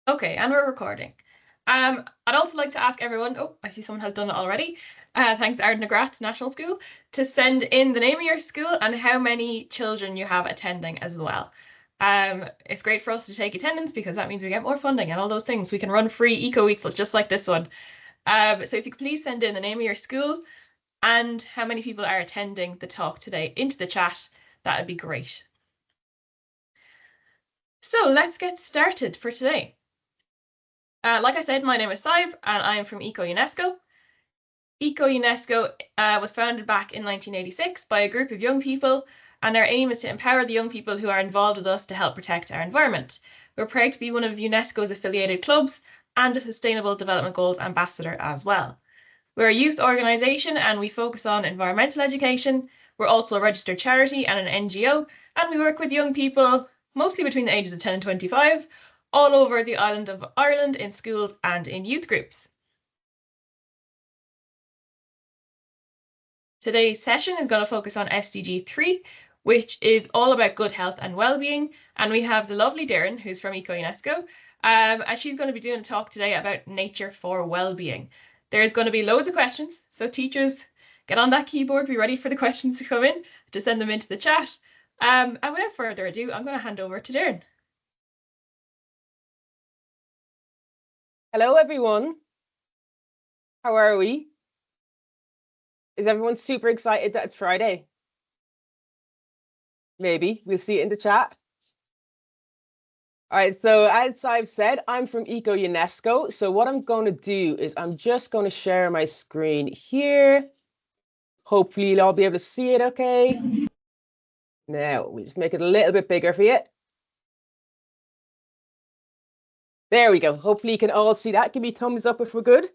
Okay, and we're recording. I'd also like to ask everyone, oh, I see someone has done it already. Thanks to Ardnagrath National School, to send in the name of your school and how many children you have attending as well. It's great for us to take attendance because that means we get more funding and all those things. We can run free eco weeks just like this one. So if you could please send in the name of your school and how many people are attending the talk today into the chat, that would be great. So let's get started for today. Like I said, my name is Sive and I am from ECO-UNESCO. ECO-UNESCO was founded back in 1986 by a group of young people, and our aim is to empower the young people who are involved with us to help protect our environment. We're proud to be one of UNESCO's affiliated clubs and a Sustainable Development Goals ambassador as well. We're a youth organisation and we focus on environmental education. We're also a registered charity and an NGO, and we work with young people, mostly between the ages of 10 and 25, all over the island of Ireland in schools and in youth groups. Today's session is going to focus on SDG 3, which is all about good health and well-being. And we have the lovely Darren, who's from ECO-UNESCO, and she's going to be doing a talk today about nature for well-being. There's going to be loads of questions, so teachers, get on that keyboard, be ready for the questions to come in, to send them into the chat. And without further ado, I'm going to hand over to Darren. Hello, everyone. How are we? Is everyone super excited that it's Friday? Maybe. We'll see it in the chat. All right, so as I've said, I'm from ECO-UNESCO. So what I'm going to do is I'm just going to share my screen here. Hopefully you'll all be able to see it okay. Now, we'll just make it a little bit bigger for you. There we go. Hopefully you can all see that. Give me a thumbs up if we're good.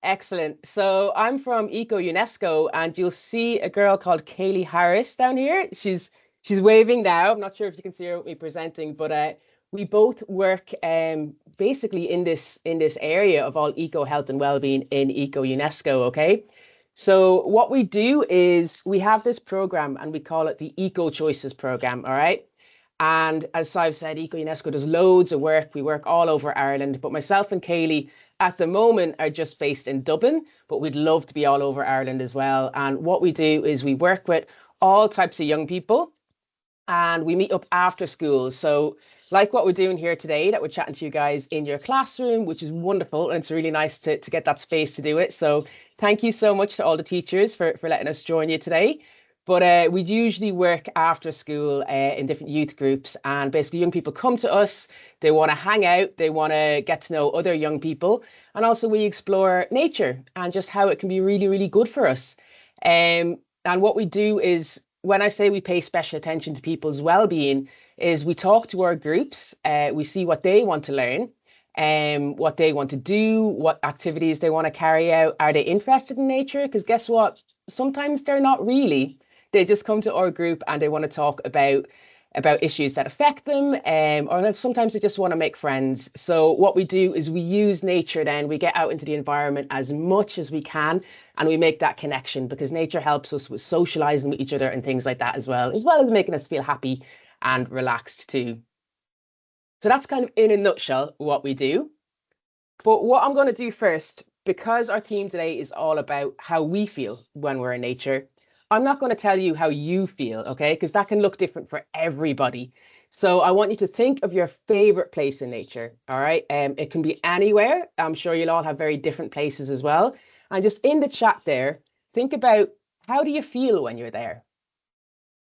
Excellent. So I'm from ECO-UNESCO, and you'll see a girl called Kaylee Harris down here. She's waving now. I'm not sure if you can see her with me presenting, but we both work basically in this area of all eco health and well-being in ECO-UNESCO. Okay. So what we do is we have this program and we call it the Eco Choices program. All right. And as I've said, ECO-UNESCO does loads of work. We work all over Ireland, but myself and Kaylee at the moment are just based in Dublin, but we'd love to be all over Ireland as well. And what we do is we work with all types of young people and we meet up after school. So like what we're doing here today, that we're chatting to you guys in your classroom, which is wonderful. And it's really nice to get that space to do it. So thank you so much to all the teachers for letting us join you today. But we usually work after school in different youth groups, and basically young people come to us, they want to hang out, they want to get to know other young people, and also we explore nature and just how it can be really, really good for us. And what we do is, when I say we pay special attention to people's well-being, is we talk to our groups, we see what they want to learn, what they want to do, what activities they want to carry out. Are they interested in nature? Because guess what? Sometimes they're not really. They just come to our group and they want to talk about issues that affect them, or then sometimes they just want to make friends. So what we do is we use nature, then we get out into the environment as much as we can, and we make that connection, because nature helps us with socializing with each other and things like that as well as making us feel happy and relaxed too. So that's kind of in a nutshell what we do. But what I'm going to do first, because our theme today is all about how we feel when we're in nature, I'm not going to tell you how you feel, okay? Because that can look different for everybody. So I want you to think of your favorite place in nature, all right? It can be anywhere. I'm sure you'll all have very different places as well. And just in the chat there, think about, how do you feel when you're there?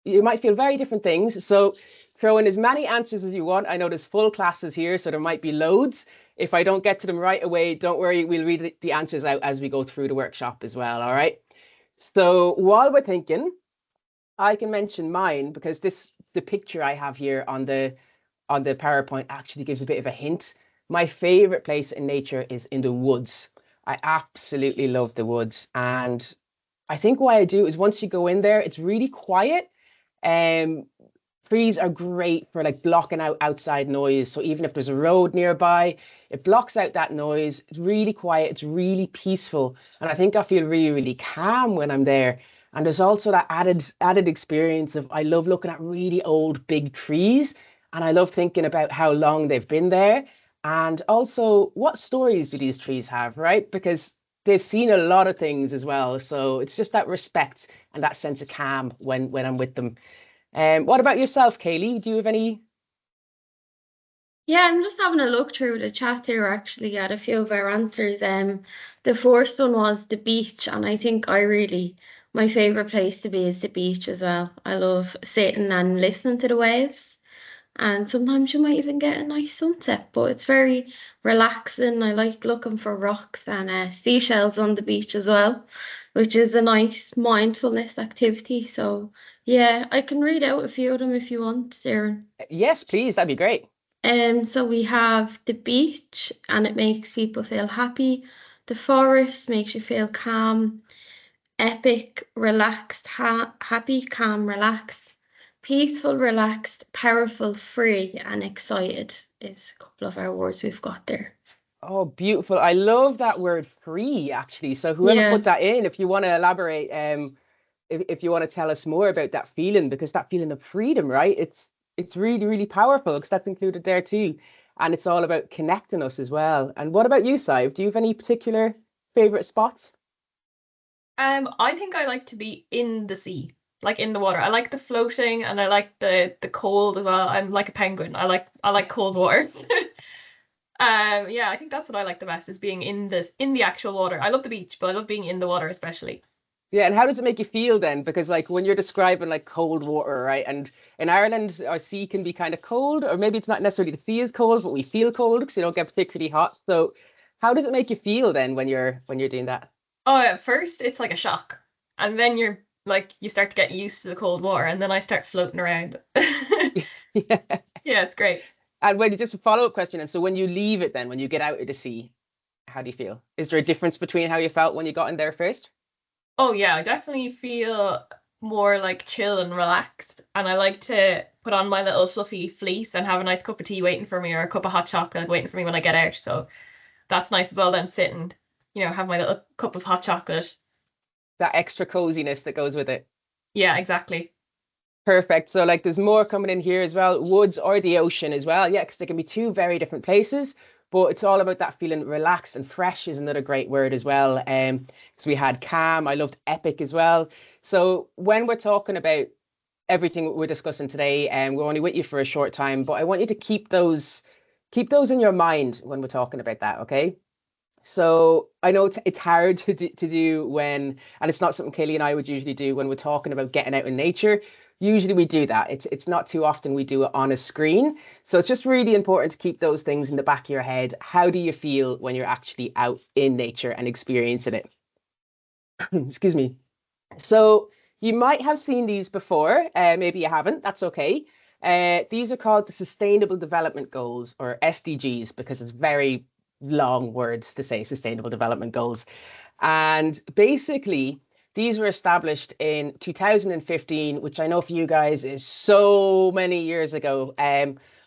You might feel very different things. So throw in as many answers as you want. I know there's full classes here, so there might be loads. If I don't get to them right away, don't worry, we'll read the answers out as we go through the workshop as well, all right? So while we're thinking, I can mention mine, because the picture I have here on the PowerPoint actually gives a bit of a hint. My favorite place in nature is in the woods. I absolutely love the woods. And I think what I do is, once you go in there, it's really quiet. Trees are great for like blocking out outside noise. So even if there's a road nearby, it blocks out that noise. It's really quiet. It's really peaceful. And I think I feel really, really calm when I'm there. And there's also that added experience of, I love looking at really old big trees, and I love thinking about how long they've been there. And also, what stories do these trees have, right? Because they've seen a lot of things as well. So it's just that respect and that sense of calm when I'm with them. What about yourself, Kaylee? Do you have any? Yeah, I'm just having a look through the chat here actually at a few of our answers. The first one was the beach, and I think my favorite place to be is the beach as well. I love sitting and listening to the waves, and sometimes you might even get a nice sunset, but it's very relaxing. I like looking for rocks and seashells on the beach as well, which is a nice mindfulness activity. So yeah, I can read out a few of them if you want, Darren. Yes, please. That'd be great. So we have the beach, and it makes people feel happy. The forest makes you feel calm, epic, relaxed, happy, calm, relaxed, peaceful, relaxed, powerful, free, and excited is a couple of our words we've got there. Oh, beautiful. I love that word free, actually. So whoever Yeah. put that in, if you want to elaborate, if you want to tell us more about that feeling, because that feeling of freedom, right? It's really, really powerful because that's included there too. And it's all about connecting us as well. And what about you, Sive? Do you have any particular favorite spots? I think I like to be in the sea, like in the water. I like the floating and I like the cold as well. I'm like a penguin. I like cold water. Yeah, I think that's what I like the best is being in the actual water. I love the beach, but I love being in the water especially. Yeah, and how does it make you feel then? Because like when you're describing like cold water, right? And in Ireland, our sea can be kind of cold, or maybe it's not necessarily the sea is cold, but we feel cold because you don't get particularly hot. So how does it make you feel then when you're doing that? Oh, at first it's like a shock, and then you start to get used to the cold water, and then I start floating around. Yeah. Yeah, it's great. And when you just a follow-up question, and so when you leave it then, when you get out of the sea, how do you feel? Is there a difference between how you felt when you got in there first? Oh yeah, I definitely feel more like chill and relaxed, and I like to put on my little fluffy fleece and have a nice cup of tea waiting for me or a cup of hot chocolate waiting for me when I get out. So that's nice as well. Then sit and have my little cup of hot chocolate. That extra coziness that goes with it. Yeah, exactly. Perfect. So like there's more coming in here as well, woods or the ocean as well. Yeah, because they can be two very different places, but it's all about that feeling relaxed and fresh is another great word as well. So we had calm, I loved epic as well. So when we're talking about everything we're discussing today, and we're only with you for a short time, but I want you to keep those in your mind when we're talking about that, okay? So I know it's hard to do when, and it's not something Kaylee and I would usually do when we're talking about getting out in nature. Usually we do that. It's not too often we do it on a screen. So it's just really important to keep those things in the back of your head. How do you feel when you're actually out in nature and experiencing it? Excuse me. So you might have seen these before. Maybe you haven't. That's okay. These are called the Sustainable Development Goals, or SDGs, because it's very long words to say Sustainable Development Goals. And basically, these were established in 2015, which I know for you guys is so many years ago.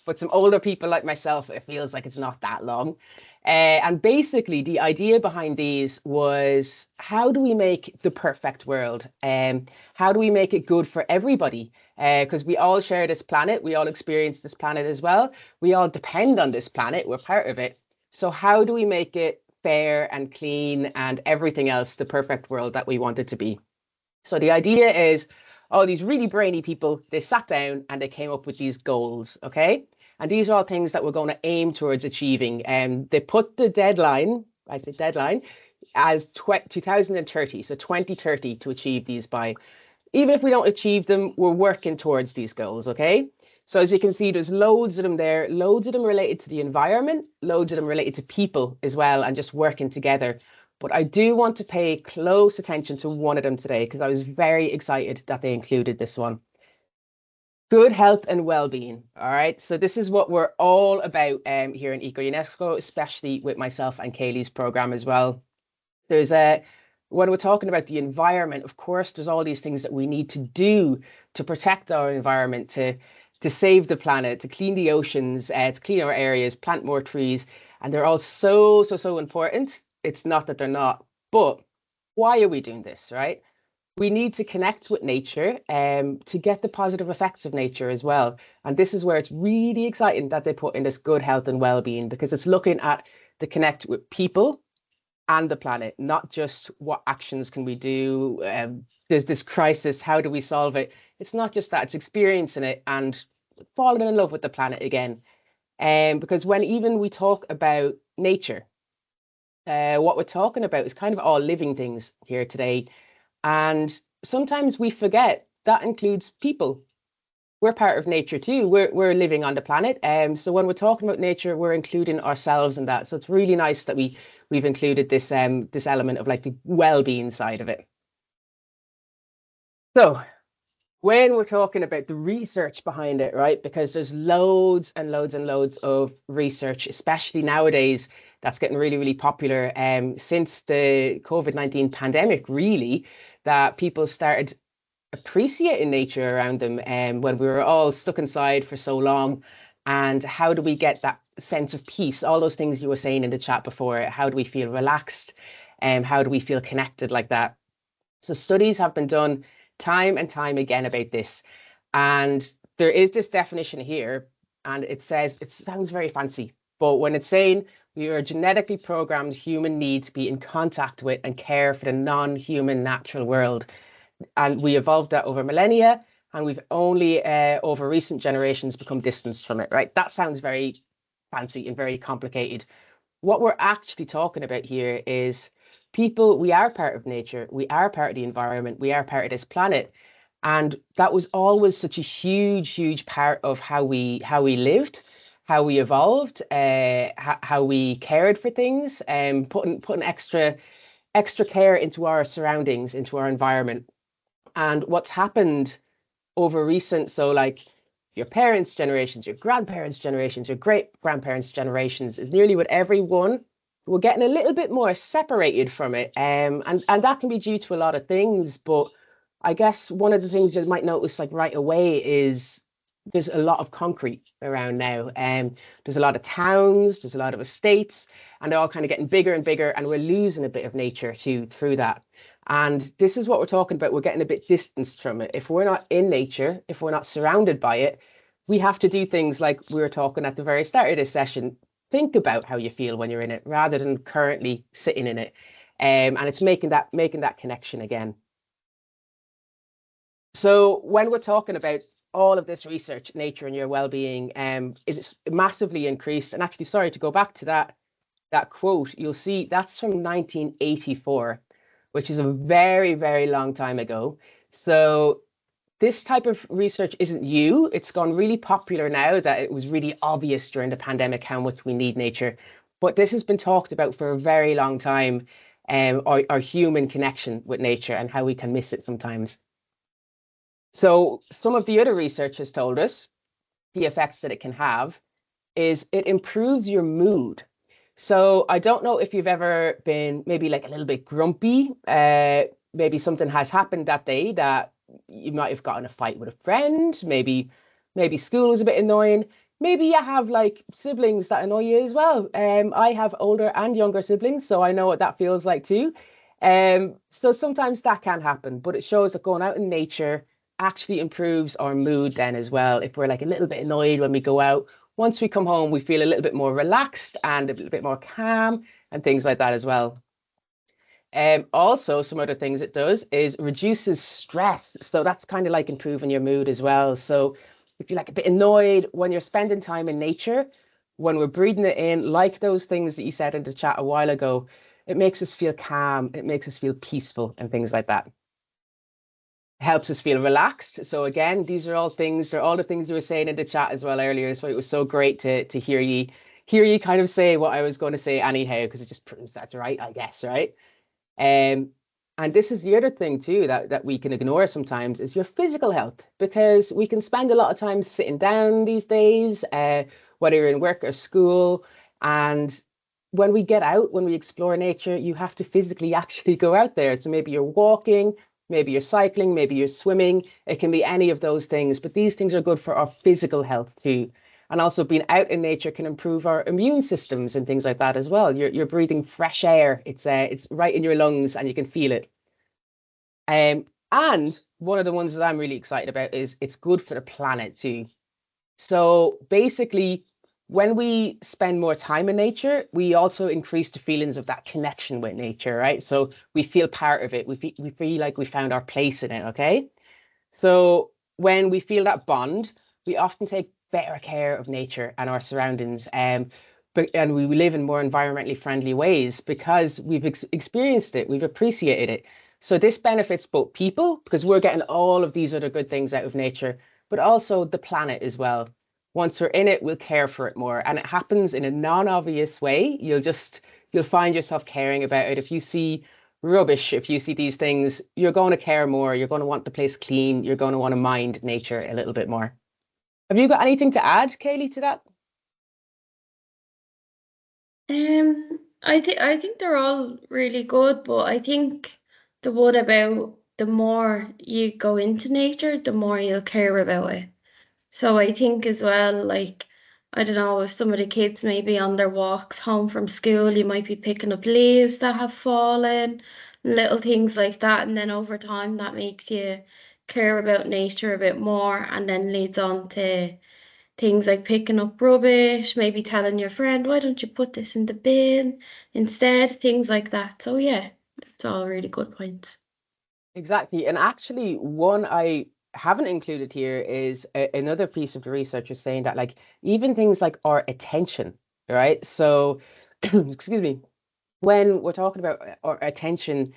But some older people like myself, it feels like it's not that long. And basically, the idea behind these was how do we make the perfect world? How do we make it good for everybody? Because we all share this planet, we all experience this planet as well. We all depend on this planet, we're part of it. So, how do we make it fair and clean and everything else the perfect world that we want it to be? So, the idea is all these really brainy people, they sat down and they came up with these goals, okay? And these are all things that we're going to aim towards achieving. And they put the deadline, I say deadline, as 2030, so 2030 to achieve these by. Even if we don't achieve them, we're working towards these goals, okay? So as you can see, there's loads of them there, loads of them related to the environment, loads of them related to people as well, and just working together. But I do want to pay close attention to one of them today because I was very excited that they included this one. Good health and well-being. All right. So this is what we're all about here in ECO-UNESCO, especially with myself and Kaylee's program as well. There's when we're talking about the environment, of course, there's all these things that we need to do to protect our environment, to save the planet, to clean the oceans, to clean our areas, plant more trees, and they're all so important. It's not that they're not, but why are we doing this, right? we need to connect with nature to get the positive effects of nature as well. And this is where it's really exciting that they put in this good health and well-being, because it's looking at the connect with people and the planet, not just what actions can we do. There's this crisis, how do we solve it? It's not just that, it's experiencing it and falling in love with the planet again. Because when even we talk about nature, what we're talking about is kind of all living things here today. And sometimes we forget that includes people. We're part of nature too. We're living on the planet. So when we're talking about nature, we're including ourselves in that. So it's really nice that we've included this this element of like the well-being side of it. So when we're talking about the research behind it, right? Because there's loads and loads and loads of research, especially nowadays, that's getting really, really popular. Since the COVID-19 pandemic, really, that people started appreciating nature around them when we were all stuck inside for so long. And how do we get that sense of peace? All those things you were saying in the chat before. How do we feel relaxed? How do we feel connected like that? So studies have been done time and time again about this. And there is this definition here, and it says, it sounds very fancy, but when it's saying we are a genetically programmed human need to be in contact with and care for the non-human natural world. And we evolved that over millennia, and we've only over recent generations become distanced from it, right? That sounds very fancy and very complicated. What we're actually talking about here is people, we are part of nature, we are part of the environment, we are part of this planet. And that was always such a huge, huge part of how we lived, how we evolved, how we cared for things, and putting extra care into our surroundings, into our environment. And what's happened over recent, so like your parents' generations, your grandparents' generations, your great-grandparents' generations, is nearly with everyone, we're getting a little bit more separated from it. And that can be due to a lot of things, but I guess one of the things you might notice like right away is there's a lot of concrete around now. There's a lot of towns, there's a lot of estates, and they're all kind of getting bigger and bigger, and we're losing a bit of nature too through that. And this is what we're talking about. We're getting a bit distanced from it. If we're not in nature, if we're not surrounded by it, we have to do things like we were talking at the very start of this session. Think about how you feel when you're in it rather than currently sitting in it. And it's making that connection again. So when we're talking about all of this research, nature and your well-being, it's massively increased. And actually, sorry, to go back to that quote, you'll see that's from 1984, which is a very, very long time ago. So this type of research isn't new. It's gone really popular now that it was really obvious during the pandemic how much we need nature. But this has been talked about for a very long time, our human connection with nature and how we can miss it sometimes. So some of the other research has told us the effects that it can have is it improves your mood. So I don't know if you've ever been maybe like a little bit grumpy. Maybe something has happened that day that you might have gotten a fight with a friend. Maybe school is a bit annoying. Maybe you have like siblings that annoy you as well. I have older and younger siblings, so I know what that feels like too. So sometimes that can happen, but it shows that going out in nature actually improves our mood then as well. If we're like a little bit annoyed when we go out, once we come home, we feel a little bit more relaxed and a little bit more calm and things like that as well. Also, some other things it does is reduces stress. So that's kind of like improving your mood as well. So if you're like a bit annoyed when you're spending time in nature, when we're breathing it in, like those things that you said in the chat a while ago, it makes us feel calm, it makes us feel peaceful and things like that. Helps us feel relaxed. So again, these are all things, they're all the things you were saying in the chat as well earlier. So it was so great to hear you kind of say what I was going to say anyhow, because it just proves that's right, I guess, right? And this is the other thing too that we can ignore sometimes is your physical health, because we can spend a lot of time sitting down these days, whether you're in work or school. And when we get out, when we explore nature, you have to physically actually go out there. So maybe you're walking, maybe you're cycling, maybe you're swimming. It can be any of those things, but these things are good for our physical health too. And also being out in nature can improve our immune systems and things like that as well. You're breathing fresh air. It's right in your lungs and you can feel it. And And one of the ones that I'm really excited about is it's good for the planet too. So basically, when we spend more time in nature, we also increase the feelings of that connection with nature, right? So we feel part of it. We feel like we found our place in it, okay? So when we feel that bond, we often take better care of nature and our surroundings. And we live in more environmentally friendly ways because we've experienced it, we've appreciated it. So this benefits both people because we're getting all of these other good things out of nature, but also the planet as well. Once we're in it, we'll care for it more. And it happens in a non-obvious way. You'll find yourself caring about it. If you see rubbish, if you see these things, you're going to care more. You're going to want the place clean. You're going to want to mind nature a little bit more. Have you got anything to add, Kaylee, to that? I think they're all really good, but I think the one about the more you go into nature, the more you'll care about it. So I think as well, like, I don't know, if some of the kids maybe on their walks home from school, you might be picking up leaves that have fallen, little things like that, and then over time that makes you care about nature a bit more, and then leads on to things like picking up rubbish, maybe telling your friend, why don't you put this in the bin instead, things like that. So yeah, it's all really good points. Exactly. And actually, one I haven't included here is another piece of the research is saying that, like, even things like our attention, right? So, excuse me, when we're talking about our attention,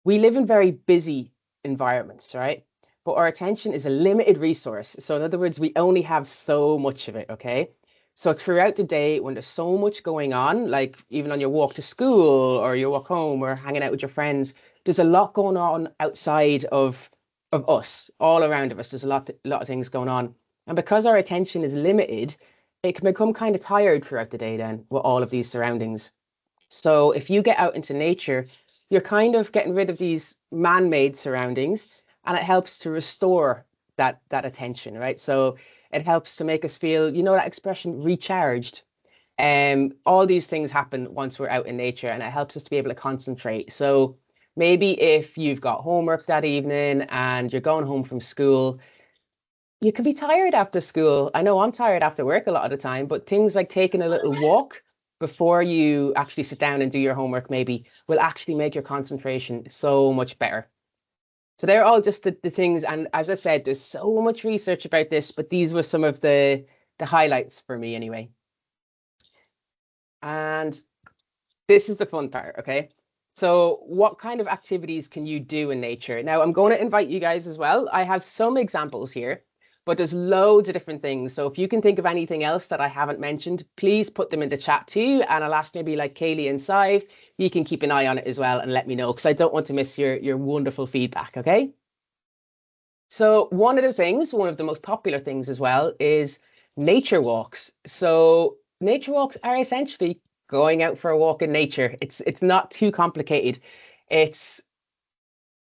we live in very busy environments, right? But our attention is a limited resource. So in other words, we only have so much of it, okay? So throughout the day, when there's so much going on, like even on your walk to school or your walk home or hanging out with your friends, there's a lot going on outside of us, all around of us. There's a lot of things going on. And because our attention is limited, it can become kind of tired throughout the day then with all of these surroundings. So if you get out into nature, you're kind of getting rid of these man-made surroundings, and it helps to restore that attention, right? So it helps to make us feel, you know, that expression recharged. All these things happen once we're out in nature, and it helps us to be able to concentrate. So maybe if you've got homework that evening and you're going home from school, you can be tired after school. I know I'm tired after work a lot of the time, but things like taking a little walk before you actually sit down and do your homework maybe will actually make your concentration so much better. So they're all just the things. And as I said, there's so much research about this, but these were some of the highlights for me anyway. And this is the fun part, okay? So what kind of activities can you do in nature? Now, I'm going to invite you guys as well. I have some examples here, but there's loads of different things. So if you can think of anything else that I haven't mentioned, please put them in the chat too. And I'll ask maybe like Kaylee and Sive, you can keep an eye on it as well and let me know, because I don't want to miss your wonderful feedback, okay? So one of the most popular things as well is nature walks. So nature walks are essentially going out for a walk in nature. It's not too complicated. It's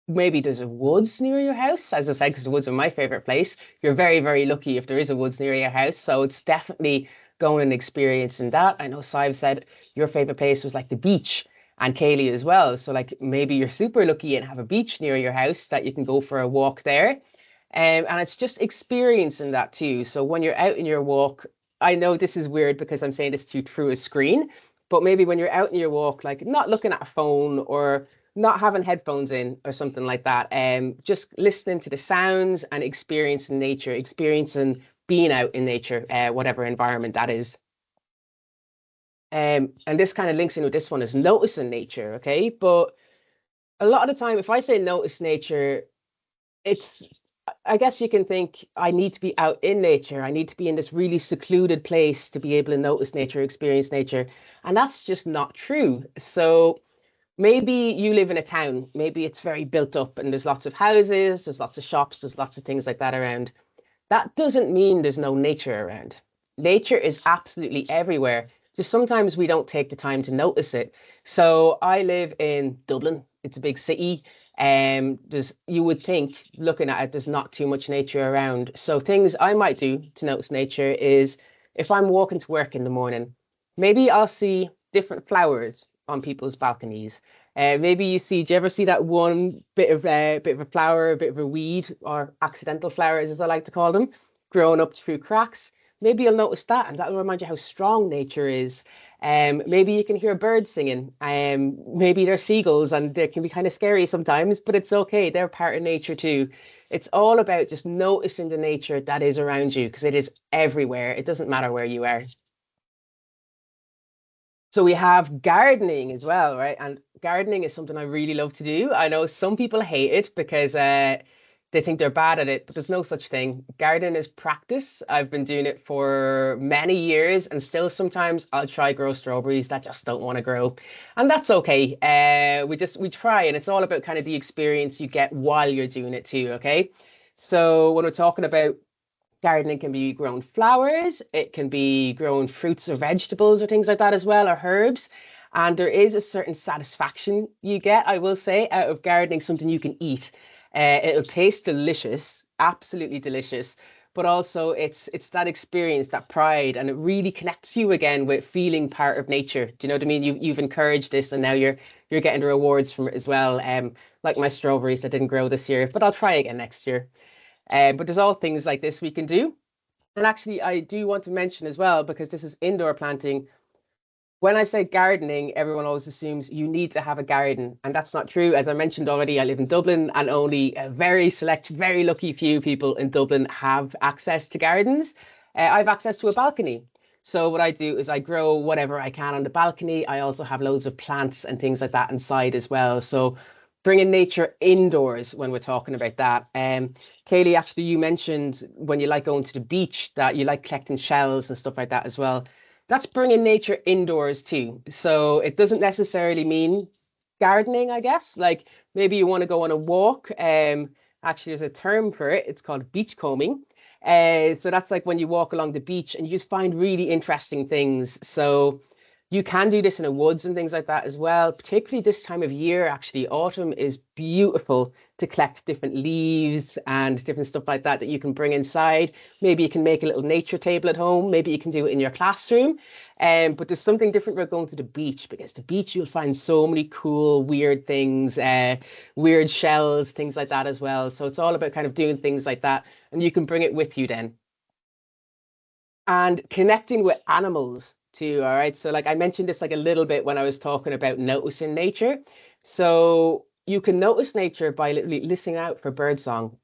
maybe there's a woods near your house, as I said, because the woods are my favorite place. You're very, very lucky if there is a woods near your house. So it's definitely going and experiencing that. I know Sive said your favorite place was like the beach, and Kaylee as well. So like maybe you're super lucky and have a beach near your house that you can go for a walk there. And it's just experiencing that too. So when you're out in your walk, I know this is weird because I'm saying this to you through a screen, but maybe when you're out in your walk, like not looking at a phone or not having headphones in or something like that, just listening to the sounds and experiencing nature, experiencing being out in nature, whatever environment that is. And this kind of links in with this one is noticing nature, okay? But a lot of the time, if I say notice nature, I guess you can think I need to be out in nature. I need to be in this really secluded place to be able to notice nature, experience nature. And that's just not true. So maybe you live in a town, maybe it's very built up and there's lots of houses, there's lots of shops, there's lots of things like that around. That doesn't mean there's no nature around. Nature is absolutely everywhere. Just sometimes we don't take the time to notice it. So I live in Dublin. It's a big city. You would think, looking at it, there's not too much nature around. So things I might do to notice nature is if I'm walking to work in the morning, maybe I'll see different flowers on people's balconies. Maybe do you ever see that one bit of a flower, a bit of a weed, or accidental flowers, as I like to call them, growing up through cracks? Maybe you'll notice that, and that'll remind you how strong nature is. Maybe you can hear birds singing. Maybe they're seagulls, and they can be kind of scary sometimes, but it's okay. They're part of nature too. It's all about just noticing the nature that is around you, because it is everywhere. It doesn't matter where you are. So we have gardening as well, right? And gardening is something I really love to do. I know some people hate it because they think they're bad at it, but there's no such thing. Gardening is practice. I've been doing it for many years, and still sometimes I'll try grow strawberries that just don't want to grow, and that's okay. We try, and it's all about kind of the experience you get while you're doing it too. Okay, so when we're talking about gardening, can be growing flowers, it can be growing fruits or vegetables or things like that as well, or herbs. And there is a certain satisfaction you get, I will say, out of gardening, something you can eat. It'll taste delicious, absolutely delicious, but also it's that experience, that pride, and it really connects you again with feeling part of nature. Do you know what I mean? You've encouraged this, and now you're getting the rewards from it as well. Like my strawberries that didn't grow this year, but I'll try again next year. But there's all things like this we can do. And actually, I do want to mention as well, because this is indoor planting. When I say gardening, everyone always assumes you need to have a garden. And that's not true. As I mentioned already, I live in Dublin, and only a very select, very lucky few people in Dublin have access to gardens. I have access to a balcony. So what I do is I grow whatever I can on the balcony. I also have loads of plants and things like that inside as well. So bringing nature indoors when we're talking about that. Kaylee, actually, you mentioned when you like going to the beach that you like collecting shells and stuff like that as well. That's bringing nature indoors too. So it doesn't necessarily mean gardening, I guess. Like maybe you want to go on a walk. Actually, there's a term for it. It's called beach combing. So that's like when you walk along the beach and you just find really interesting things. So you can do this in the woods and things like that as well, particularly this time of year. Actually, autumn is beautiful to collect different leaves and different stuff like that you can bring inside. Maybe you can make a little nature table at home. Maybe you can do it in your classroom. But there's something different about going to the beach, because the beach you'll find so many cool, weird things, weird shells, things like that as well. So it's all about kind of doing things like that, and you can bring it with you then. And connecting with animals too. All right, so like I mentioned this like a little bit when I was talking about noticing nature. So you can notice nature by literally listening out for birdsong.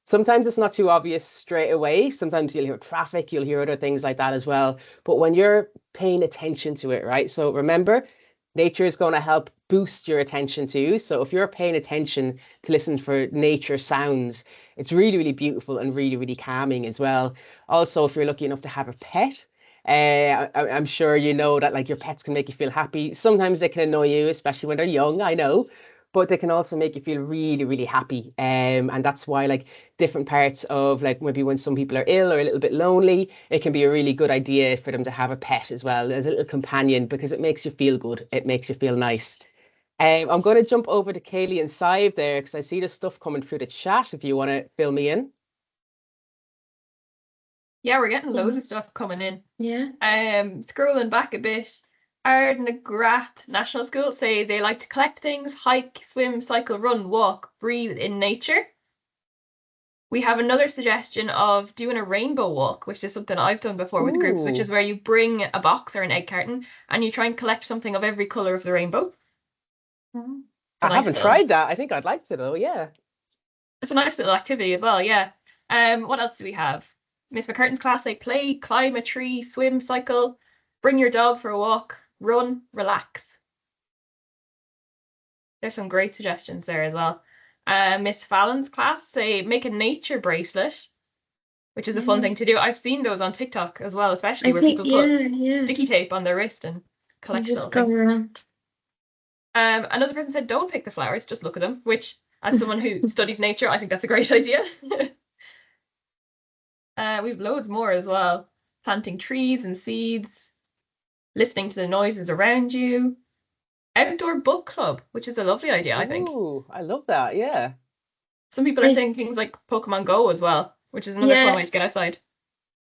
Sometimes it's not too obvious straight away. Sometimes you'll hear traffic, you'll hear other things like that as well. But when you're paying attention to it, right? So remember, nature is going to help boost your attention too. So if you're paying attention to listen for nature sounds, it's really, really beautiful and really, really calming as well. Also, if you're lucky enough to have a pet, I'm sure you know that like your pets can make you feel happy. Sometimes they can annoy you, especially when they're young, I know, but they can also make you feel really, really happy. And that's why like different parts of like maybe when some people are ill or a little bit lonely, it can be a really good idea for them to have a pet as well as a little companion, because it makes you feel good. It makes you feel nice. I'm going to jump over to Kaylee and Sive there, because I see the stuff coming through the chat if you want to fill me in. Yeah, we're getting loads of stuff coming in. Yeah. Scrolling back a bit, Ardna Grath National School say they like to collect things, hike, swim, cycle, run, walk, breathe in nature. We have another suggestion of doing a rainbow walk, which is something I've done before with groups, which is where you bring a box or an egg carton and you try and collect something of every colour of the rainbow. I haven't tried that. I think I'd like to though, yeah. It's a nice little activity as well, yeah. What else do we have? Miss McCurtain's class say play, climb a tree, swim, cycle, bring your dog for a walk, run, relax. There's some great suggestions there as well. Miss Fallon's class say make a nature bracelet, which is a fun thing to do. I've seen those on TikTok as well, especially where people put sticky tape on their wrist and collect just go around. Another person said don't pick the flowers, just look at them, which as someone who studies nature, I think that's a great idea. We've loads more as well. Planting trees and seeds, listening to the noises around you. Outdoor book club, which is a lovely idea, I think. Ooh, I love that, yeah. Some people are saying things like Pokemon Go as well, which is another fun way to get outside.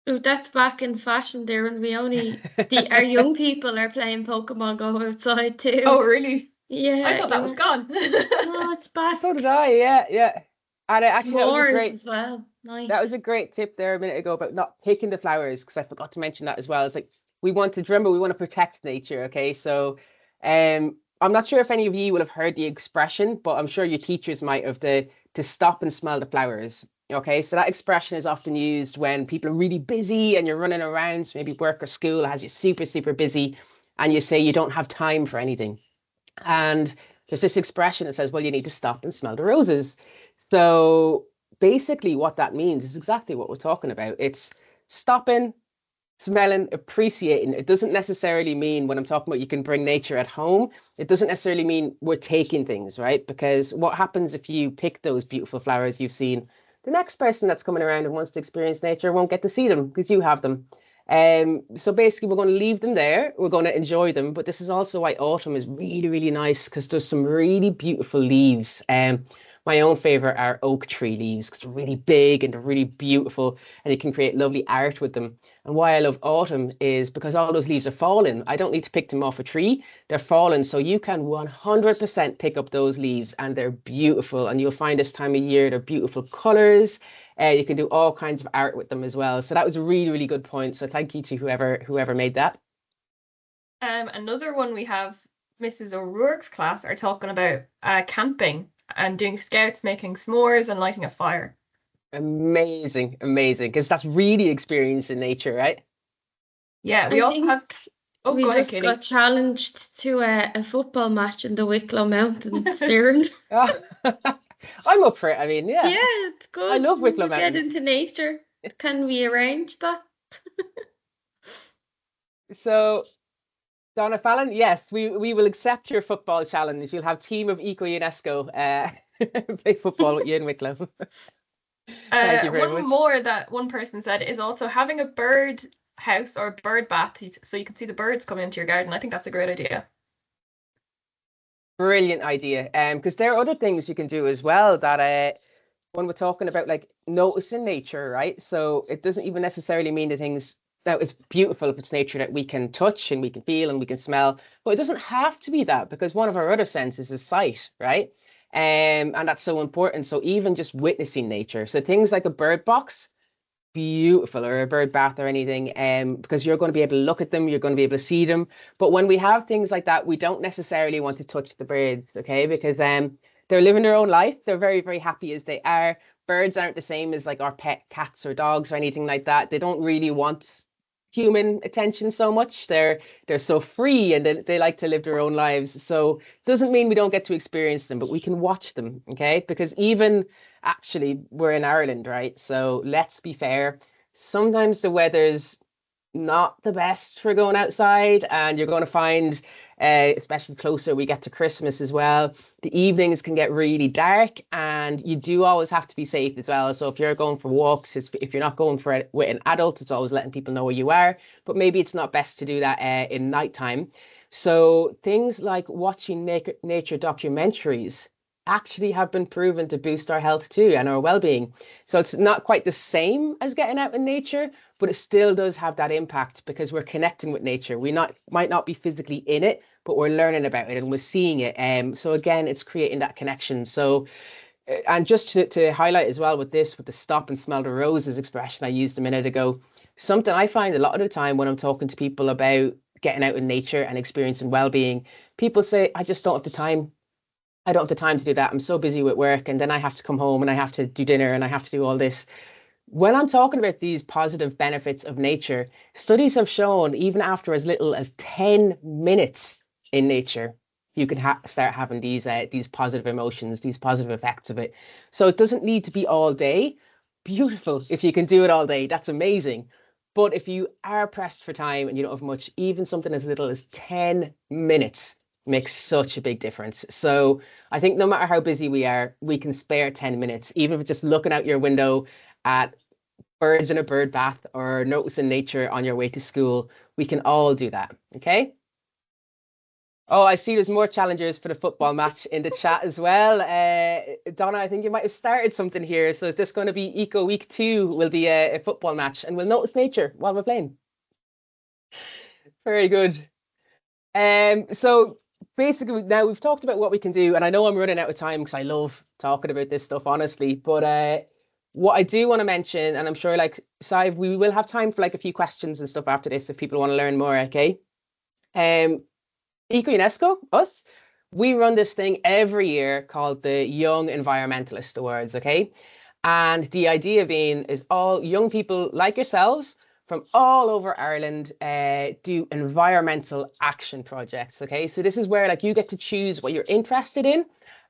Oh, that's back in fashion there, and we only our young people are playing Pokemon Go outside too. Oh, really? Yeah, I thought that was gone. No, it's back. So did I, yeah. And actually, that was a S'mores great, as well. Nice. that was a great tip there a minute ago about not picking the flowers, because I forgot to mention that as well. It's like we want to remember we want to protect nature. Okay, so I'm not sure if any of you will have heard the expression, but I'm sure your teachers might have, the to stop and smell the flowers. Okay, so that expression is often used when people are really busy and you're running around, so maybe work or school has you super busy, and you say you don't have time for anything. And there's this expression that says, well, you need to stop and smell the roses. So basically, what that means is exactly what we're talking about. It's stopping, smelling, appreciating. It doesn't necessarily mean, when I'm talking about you can bring nature at home, it doesn't necessarily mean we're taking things, right? Because what happens if you pick those beautiful flowers you've seen? The next person that's coming around and wants to experience nature won't get to see them because you have them. So basically, we're going to leave them there. We're going to enjoy them. But this is also why autumn is really nice, because there's some really beautiful leaves. My own favorite are oak tree leaves because they're really big and they're really beautiful, and you can create lovely art with them. And why I love autumn is because all those leaves are falling. I don't need to pick them off a tree. They're falling. So you can 100% pick up those leaves, and they're beautiful. And you'll find this time of year, they're beautiful colors. You can do all kinds of art with them as well. So that was a really good point. So thank you to whoever made that. Another one we have, Mrs. O'Rourke's class are talking about camping and doing scouts, making s'mores and lighting a fire. Amazing, because that's really experiencing nature, right? Yeah, we I also have. think Oh, we go ahead, just Katie. got challenged to a football match in the Wicklow Mountains, Darren. I'm up for it. I mean, yeah. Yeah, it's good. I love Wicklow We'll get Mountains. into nature. Can we arrange that? So, Donna Fallon, yes, we will accept your football challenge. You'll have team of ECO-UNESCO play football with you in Wicklow. Thank you very One much. more that one person said is also having a bird house or bird bath so you can see the birds come into your garden. I think that's a great idea. Brilliant idea. Because there are other things you can do as well that when we're talking about like noticing nature, right? So it doesn't even necessarily mean the things that it's beautiful if it's nature that we can touch and we can feel and we can smell, but it doesn't have to be that, because one of our other senses is sight, right? And that's so important. So even just witnessing nature, so things like a bird box, beautiful, or a bird bath or anything, because you're going to be able to look at them, you're going to be able to see them. But when we have things like that, we don't necessarily want to touch the birds, okay? Because they're living their own life. They're very happy as they are. Birds aren't the same as like our pet cats or dogs or anything like that. They don't really want human attention so much. They're so free, and they like to live their own lives. So doesn't mean we don't get to experience them, but we can watch them, okay? Because even actually we're in Ireland, right? So let's be fair. Sometimes the weather's not the best for going outside, and you're going to find, especially closer we get to Christmas as well, the evenings can get really dark, and you do always have to be safe as well. So if you're going for walks, if you're not going for it with an adult, it's always letting people know where you are, but maybe it's not best to do that in nighttime. So things like watching nature documentaries actually have been proven to boost our health too and our well-being. So it's not quite the same as getting out in nature, but it still does have that impact because we're connecting with nature. We might not be physically in it, but we're learning about it and we're seeing it. So again, it's creating that connection. So, and just to highlight as well with this, with the stop and smell the roses expression I used a minute ago, something I find a lot of the time when I'm talking to people about getting out in nature and experiencing well-being, people say, I just don't have the time. I don't have the time to do that. I'm so busy with work, and then I have to come home and I have to do dinner and I have to do all this. When I'm talking about these positive benefits of nature, studies have shown even after as little as 10 minutes in nature, you can start having these positive emotions, these positive effects of it. So it doesn't need to be all day. Beautiful if you can do it all day, that's amazing. But if you are pressed for time and you don't have much, even something as little as 10 minutes makes such a big difference. So I think no matter how busy we are, we can spare 10 minutes, even if it's just looking out your window at birds in a bird bath or noticing nature on your way to school. We can all do that, okay? Oh, I see there's more challengers for the football match in the chat as well. Donna, I think you might have started something here. So is this going to be Eco Week 2 will be a football match, and we'll notice nature while we're playing. Very good. So basically, now we've talked about what we can do, and I know I'm running out of time because I love talking about this stuff, honestly. But what I do want to mention, and I'm sure, like, Sive, we will have time for like a few questions and stuff after this if people want to learn more, okay? ECO-UNESCO, us, we run this thing every year called the Young Environmentalist Awards, okay? And the idea being is all young people like yourselves from all over Ireland do environmental action projects, okay? So this is where like you get to choose what you're interested in,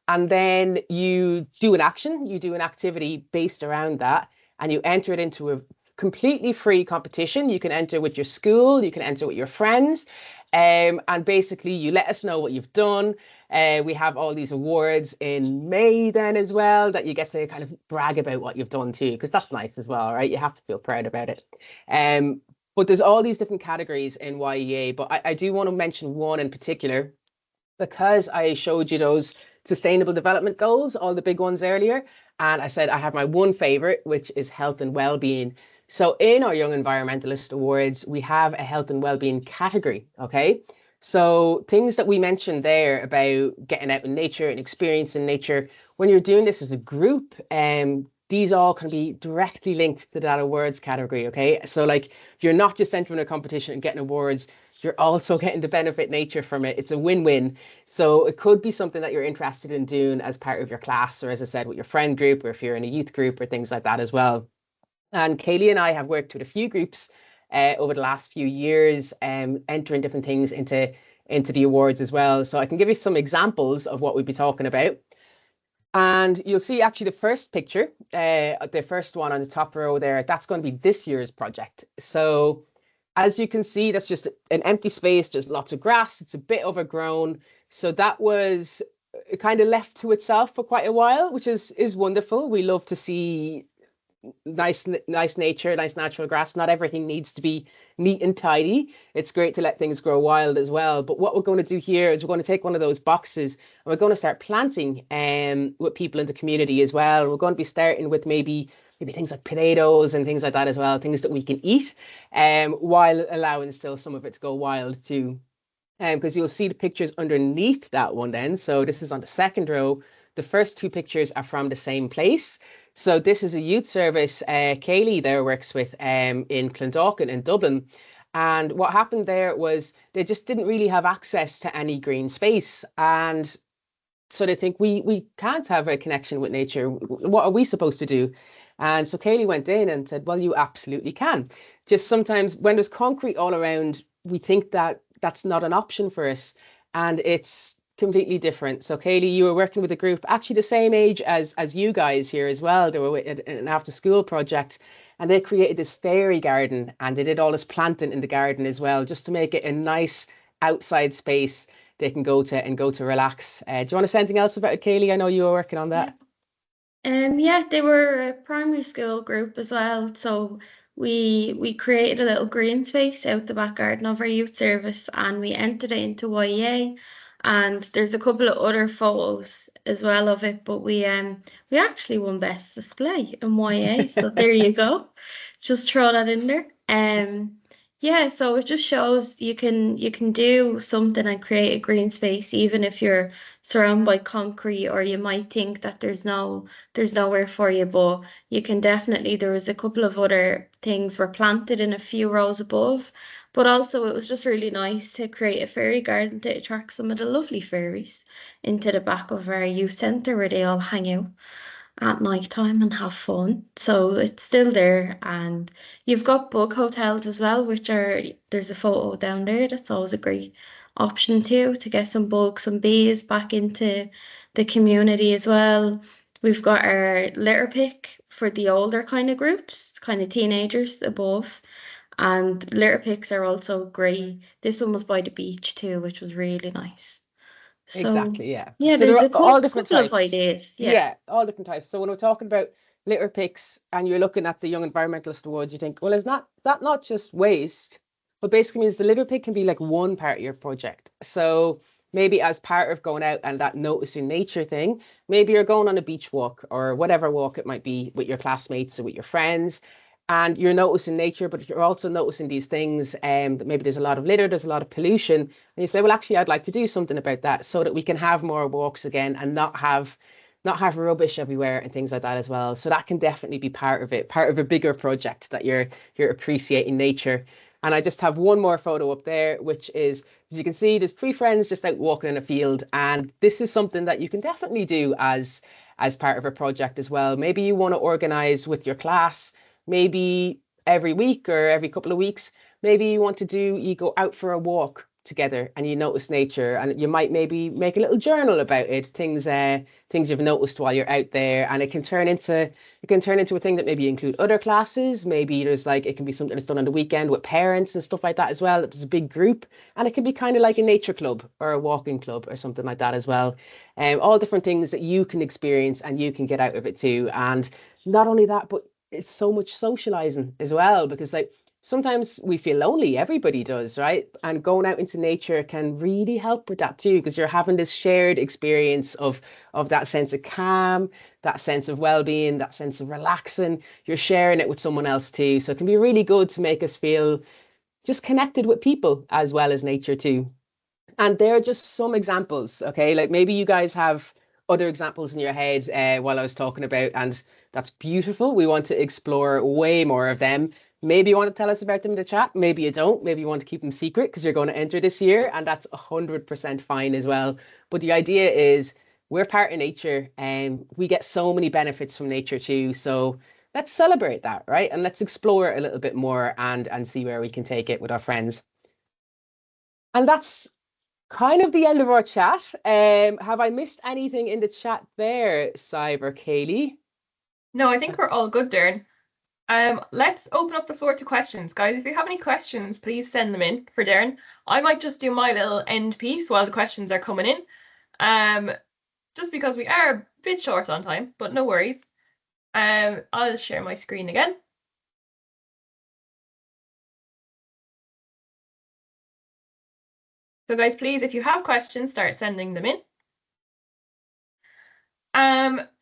and then you do an action, you do an activity based around that, and you enter it into a completely free competition. You can enter with your school, you can enter with your friends, and basically you let us know what you've done. We have all these awards in May then as well that you get to kind of brag about what you've done too, because that's nice as well, right? You have to feel proud about it. But there's all these different categories in YEA, but I do want to mention one in particular because I showed you those sustainable development goals, all the big ones earlier. And I said I have my one favorite, which is health and well-being. So in our Young Environmentalist Awards, we have a health and well-being category, okay? So things that we mentioned there about getting out in nature and experiencing nature, when you're doing this as a group, these all can be directly linked to that awards category, okay? So like you're not just entering a competition and getting awards, you're also getting to benefit nature from it. It's a win-win. So it could be something that you're interested in doing as part of your class, or as I said, with your friend group, or if you're in a youth group or things like that as well. And Kaylee and I have worked with a few groups over the last few years, entering different things into the awards as well. So I can give you some examples of what we'd be talking about. And you'll see actually the first picture, the first one on the top row there, that's going to be this year's project. So as you can see, that's just an empty space. There's lots of grass. It's a bit overgrown. So that was kind of left to itself for quite a while, which is wonderful. We love to see nice nature, nice natural grass. Not everything needs to be neat and tidy. It's great to let things grow wild as well. But what we're going to do here is we're going to take one of those boxes and we're going to start planting with people in the community as well. We're going to be starting with maybe things like potatoes and things like that as well, things that we can eat, while allowing still some of it to go wild too. Because you'll see the pictures underneath that one then. So this is on the second row. The first two pictures are from the same place. So this is a youth service Kaylee there works with in Clondalkin in Dublin. And what happened there was they just didn't really have access to any green space. And so they think we can't have a connection with nature. What are we supposed to do? And so Kaylee went in and said, well, you absolutely can. Just sometimes when there's concrete all around, we think that that's not an option for us. And it's completely different. So Kaylee, you were working with a group actually the same age as you guys here as well. They were with an after school project, and they created this fairy garden, and they did all this planting in the garden as well, just to make it a nice outside space they can go to relax. Do you want to say anything else about it, Kaylee? I know you were working on that. Yeah, they were a primary school group as well. So we created a little green space out the back garden of our youth service, and we entered it into YEA. And there's a couple of other photos as well of it, but we actually won best display in YA, so there you go. Just throw that in there. Yeah, so it just shows you can do something and create a green space even if you're surrounded by concrete, or you might think that there's nowhere for you, but you can definitely. There was a couple of other things were planted in a few rows above. But also it was just really nice to create a fairy garden to attract some of the lovely fairies into the back of our youth centre where they all hang out at night time and have fun. So it's still there. And you've got bug hotels as well, there's a photo down there. That's always a great option too, to get some bugs, some bees back into the community as well. We've got our litter pick for the older kind of groups, kind of teenagers above. And litter picks are also great. This one was by the beach too, which was really nice. So, exactly, yeah. Yeah, so there's all different couple types of ideas. Yeah, all different types. So when we're talking about litter picks and you're looking at the Young Environmentalist Awards, you think, well, is that not just waste, but basically means the litter pick can be like one part of your project. So maybe as part of going out and that noticing nature thing, maybe you're going on a beach walk or whatever walk it might be with your classmates or with your friends, and you're noticing nature, but you're also noticing these things, that maybe there's a lot of litter, there's a lot of pollution, and you say, well, actually, I'd like to do something about that so that we can have more walks again and not have rubbish everywhere and things like that as well. So that can definitely be part of it, part of a bigger project that you're appreciating nature. And I just have one more photo up there, which is, as you can see, there's 3 friends just out walking in a field. And this is something that you can definitely do as part of a project as well. Maybe you want to organize with your class, maybe every week or every couple of weeks. Maybe you go out for a walk together and you notice nature, and you might maybe make a little journal about it, things you've noticed while you're out there, and it can turn into a thing that maybe include other classes. Maybe it can be something that's done on the weekend with parents and stuff like that as well. There's a big group, and it can be kind of like a nature club or a walking club or something like that as well. All different things that you can experience and you can get out of it too. And not only that, but it's so much socializing as well, because sometimes we feel lonely, everybody does, right? And going out into nature can really help with that too, because you're having this shared experience of that sense of calm, that sense of well-being, that sense of relaxing. You're sharing it with someone else too. So it can be really good to make us feel just connected with people as well as nature too. And there are just some examples, okay? Like maybe you guys have other examples in your head while I was talking about, and that's beautiful. We want to explore way more of them. Maybe you want to tell us about them in the chat. Maybe you don't. Maybe you want to keep them secret because you're going to enter this year, and that's 100% fine as well. But the idea is we're part of nature, and we get so many benefits from nature too. So let's celebrate that, right? And let's explore it a little bit more and see where we can take it with our friends. And that's kind of the end of our chat. Have I missed anything in the chat there, Sive or Kaylee? No, I think we're all good, Darren. Let's open up the floor to questions. Guys, if you have any questions, please send them in for Darren. I might just do my little end piece while the questions are coming in. Just because we are a bit short on time, but no worries. I'll share my screen again. So guys, please, if you have questions, start sending them in.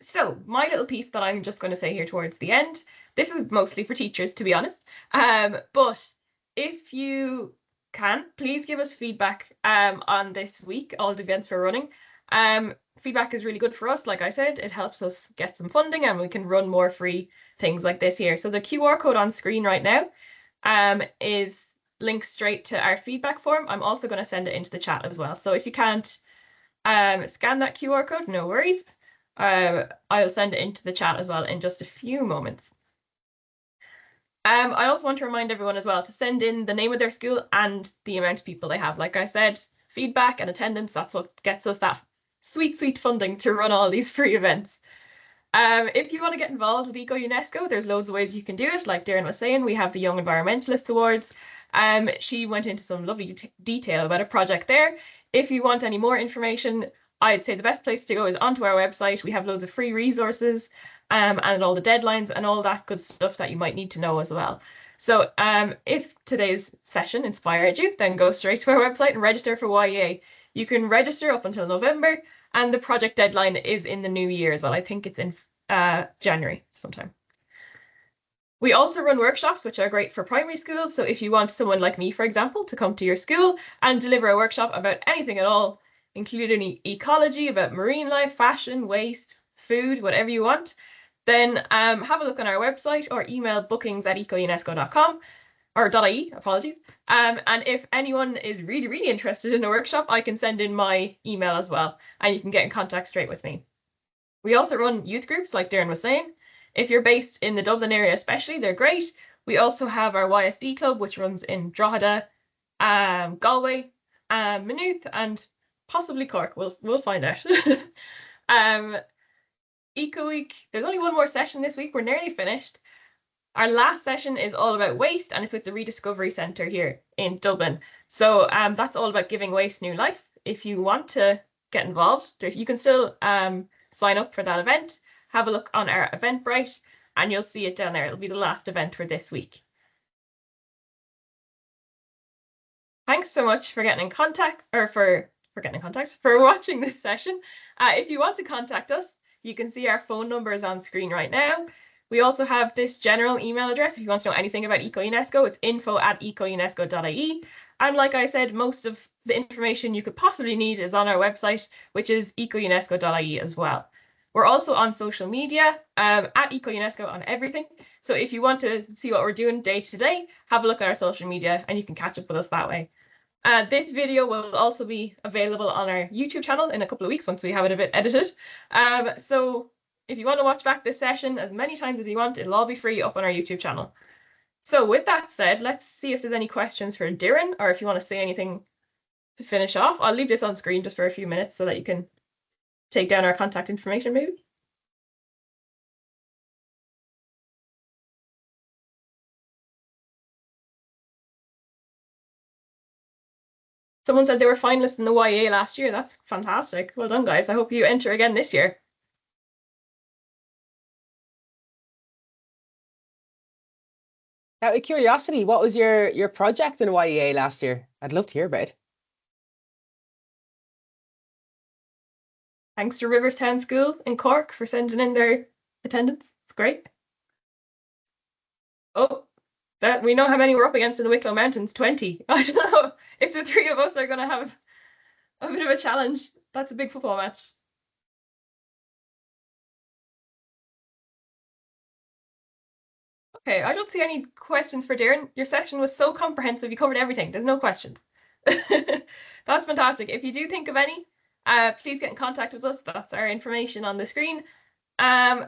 So my little piece that I'm just going to say here towards the end, this is mostly for teachers, to be honest. But if you can, please give us feedback on this week, all the events we're running. Feedback is really good for us. Like I said, it helps us get some funding and we can run more free things like this here. So the QR code on screen right now is linked straight to our feedback form. I'm also going to send it into the chat as well. So if you can't scan that QR code, no worries. I'll send it into the chat as well in just a few moments. I also want to remind everyone as well to send in the name of their school and the amount of people they have. Like I said, feedback and attendance, that's what gets us that sweet, sweet funding to run all these free events. If you want to get involved with ECO-UNESCO, there's loads of ways you can do it. Like Darren was saying, we have the Young Environmentalists Awards. She went into some lovely detail about a project there. If you want any more information, I'd say the best place to go is onto our website. We have loads of free resources and all the deadlines and all that good stuff that you might need to know as well. So if today's session inspired you, then go straight to our website and register for YEA. You can register up until November, and the project deadline is in the new year as well. I think it's in January sometime. We also run workshops, which are great for primary schools. So if you want someone like me, for example, to come to your school and deliver a workshop about anything at all, including ecology, about marine life, fashion, waste, food, whatever you want, then have a look on our website or email bookings@eco-unesco.com or .ie, apologies. And if anyone is really, really interested in a workshop, I can send in my email as well, and you can get in contact straight with me. We also run youth groups, like Darren was saying. If you're based in the Dublin area especially, they're great. We also have our YSD club, which runs in Drogheda, Galway, Maynooth, and possibly Cork. We'll find out. Eco Week, there's only one more session this week. We're nearly finished. Our last session is all about waste, and it's with the Rediscovery Centre here in Dublin. So that's all about giving waste new life. If you want to get involved, you can still sign up for that event. Have a look on our Eventbrite, and you'll see it down there. It'll be the last event for this week. Thanks so much for getting in contact, or for watching this session. If you want to contact us, you can see our phone numbers on screen right now. We also have this general email address if you want to know anything about ECO-UNESCO. It's info@eco-unesco.ie. And like I said, most of the information you could possibly need is on our website, which is eco-unesco.ie as well. We're also on social media at ECO-UNESCO on everything. So if you want to see what we're doing day to day, have a look at our social media and you can catch up with us that way. This video will also be available on our YouTube channel in a couple of weeks once we have it a bit edited. So if you want to watch back this session as many times as you want, it'll all be free up on our YouTube channel. So with that said, let's see if there's any questions for Darren, or if you want to say anything to finish off. I'll leave this on screen just for a few minutes so that you can take down our contact information maybe. Someone said they were finalists in the YA last year. That's fantastic. Well done, guys. I hope you enter again this year. Out of curiosity, what was your project in YEA last year? I'd love to hear about it. Thanks to Riverstown School in Cork for sending in their attendance. It's great. Oh, that we know how many we're up against in the Wicklow Mountains, 20. I don't know if the three of us are going to have a bit of a challenge. That's a big football match. Okay, I don't see any questions for Darren. Your session was so comprehensive. You covered everything. There's no questions. That's fantastic. If you do think of any, please get in contact with us. That's our information on the screen. And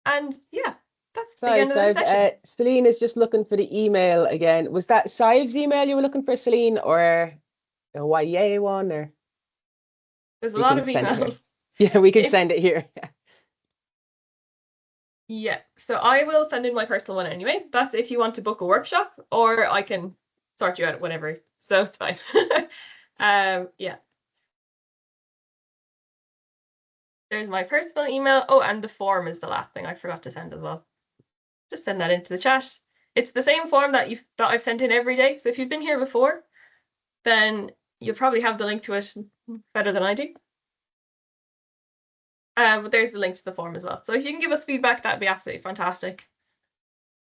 yeah, that's the end of the session. Celine is just looking for the email again. Was that Sive's email you were looking for, Celine, or a YEA one? Or there's a lot of emails. Yeah, we can send it here. Yeah, so I will send in my personal one anyway. That's if you want to book a workshop, or I can sort you out whatever. So it's fine. Yeah. There's my personal email. Oh, and the form is the last thing I forgot to send as well. Just send that into the chat. It's the same form that I've sent in every day. So if you've been here before, then you'll probably have the link to it better than I do. But there's the link to the form as well. So if you can give us feedback, that'd be absolutely fantastic.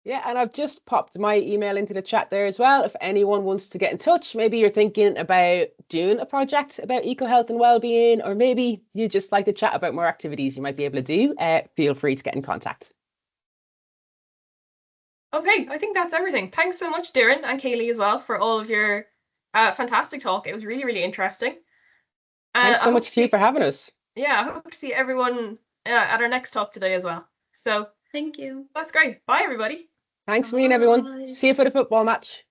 Yeah, and I've just popped my email into the chat there as well. If anyone wants to get in touch, maybe you're thinking about doing a project about eco-health and well-being, or maybe you just like to chat about more activities you might be able to do, feel free to get in contact. Okay, I think that's everything. Thanks so much, Darren and Kaylee as well, for all of your fantastic talk. It was really, really interesting. Thanks so much to you for having us. Yeah, I hope to see everyone at our next talk today as well. So thank you. That's great. Bye, everybody. Thanks, Celine, everyone. See you for the football match.